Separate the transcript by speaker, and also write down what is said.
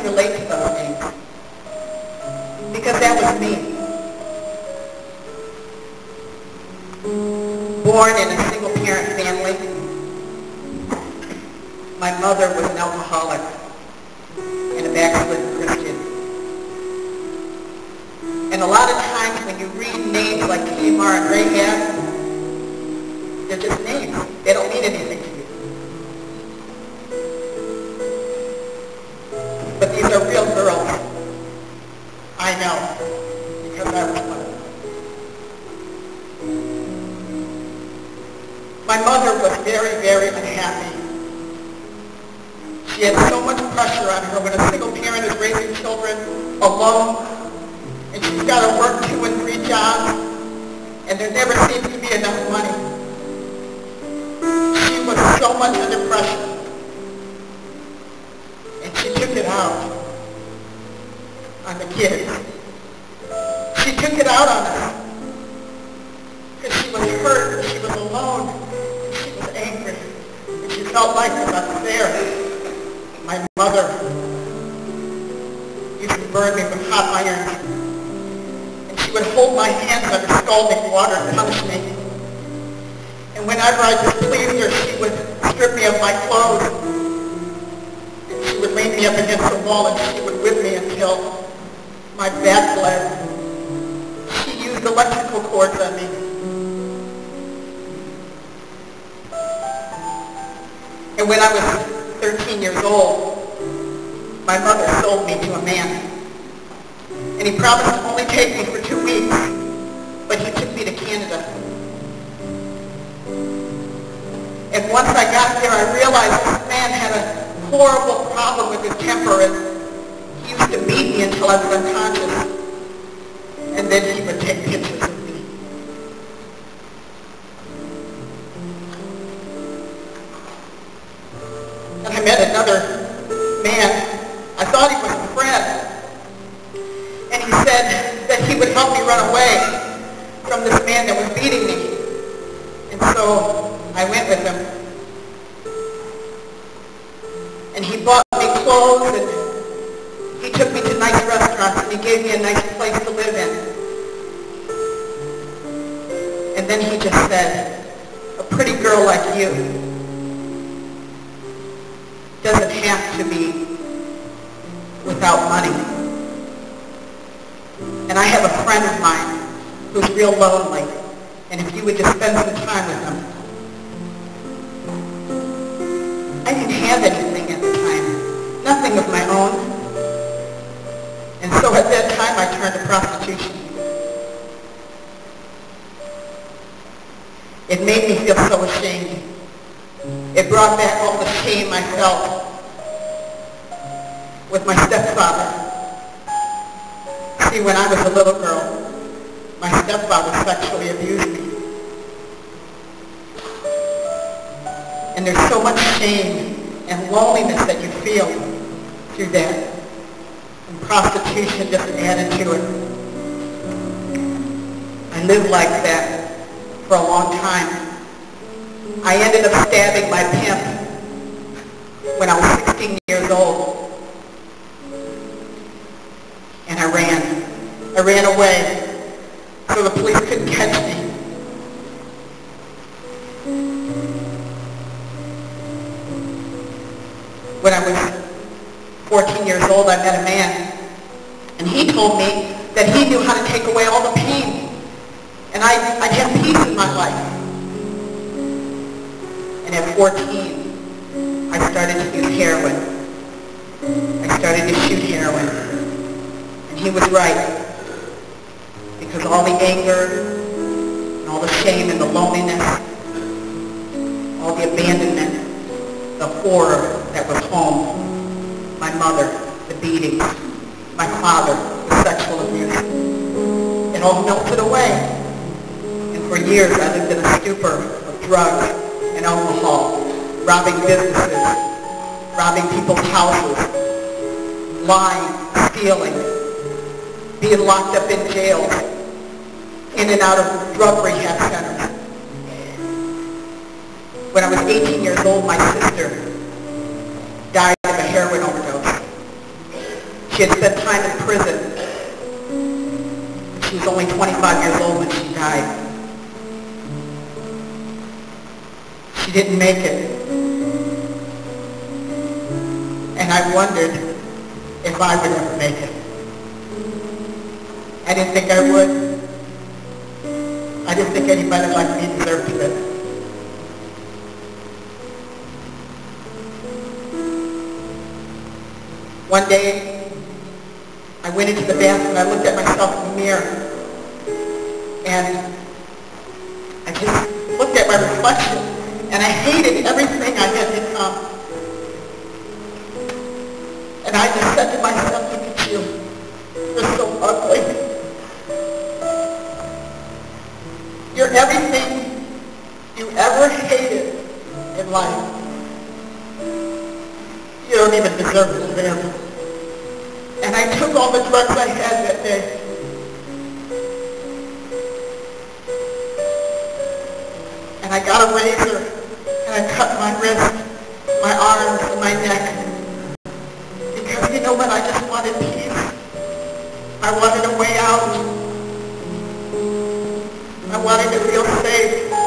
Speaker 1: can relate to those names because that was me. Born in a single-parent family, my mother was an alcoholic and a backslidden Christian. And a lot of times when you read names like Tamar and Rahab, they're just names. They don't mean anything to you. But these are real girls. I know, because I was one of them. My mother was very, very unhappy. She had so much pressure on her when a single parent is raising children alone, and she's got to work 2 and 3 jobs, and there never seems to be enough money. She was so much under pressure, and she took it out on the kids. She took it out on us because she was hurt, and she was alone, and she was angry, and she felt like it was unfair. My mother used to burn me with hot irons, and she would hold my hands under scalding water and punish me. And whenever I displeased her, she would strip me of my clothes, and she would lay me up against the wall, and she would whip me until my back bled. She used electrical cords on me. And when I was 13 years old, my mother sold me to a man. And he promised to only take me for 2 weeks, but he took me to Canada. And once I got there, I realized this man had a horrible problem with his temper, and he used to beat me until I was unconscious. And then he would take pictures of me. And I met another man. I thought he was a friend. And he said that he would help me run away from this man that was beating me. And so I went with him. And he bought me clothes, and he took me to nice restaurants, and he gave me a nice place to live in. And then he just said, a pretty girl like you doesn't have to be without money. And I have a friend of mine who's real lonely, and if you would just spend some time with him. I didn't have anything at the time, nothing of my own. And so at that time I turned to prostitution. It made me feel so ashamed. It brought back all the shame I felt with my stepfather. See, when I was a little girl, my stepfather sexually abused me. And there's so much shame and loneliness that you feel through that. And prostitution just added to it. I lived like that for a long time. I ended up stabbing my pimp when I was 16 years old. And I ran. I ran away so the police couldn't catch me. When I was 14 years old, I met a man, and he told me that he knew how to take away all the pain, and I'd have peace in my life. And at 14, I started to use heroin. I started to shoot heroin. And he was right. Because all the anger, and all the shame and the loneliness, all the abandonment, the horror that was home, my mother, the beatings, my father, the sexual abuse, it all melted away. And for years I lived in a stupor of drugs and alcohol, robbing businesses, robbing people's houses, lying, stealing, being locked up in jails, in and out of drug rehab centers. When I was 18 years old, my sister died of a heroin overdose. She had spent time in prison. She was only 25 years old when she died. She didn't make it. And I wondered if I would ever make it. I didn't think I would. I didn't think anybody like me deserved to live. One day, I went into the bathroom and I looked at myself in the mirror. And I just looked at my reflection and I hated everything I had become. And I just said to myself, look at you. You're so ugly. You're everything you ever hated in life. You don't even deserve to live. And I took all the drugs I had that day. And I got a razor and I cut my wrist, my arms, and my neck. Because you know what? I just wanted peace. I wanted a way out. I wanted to feel safe.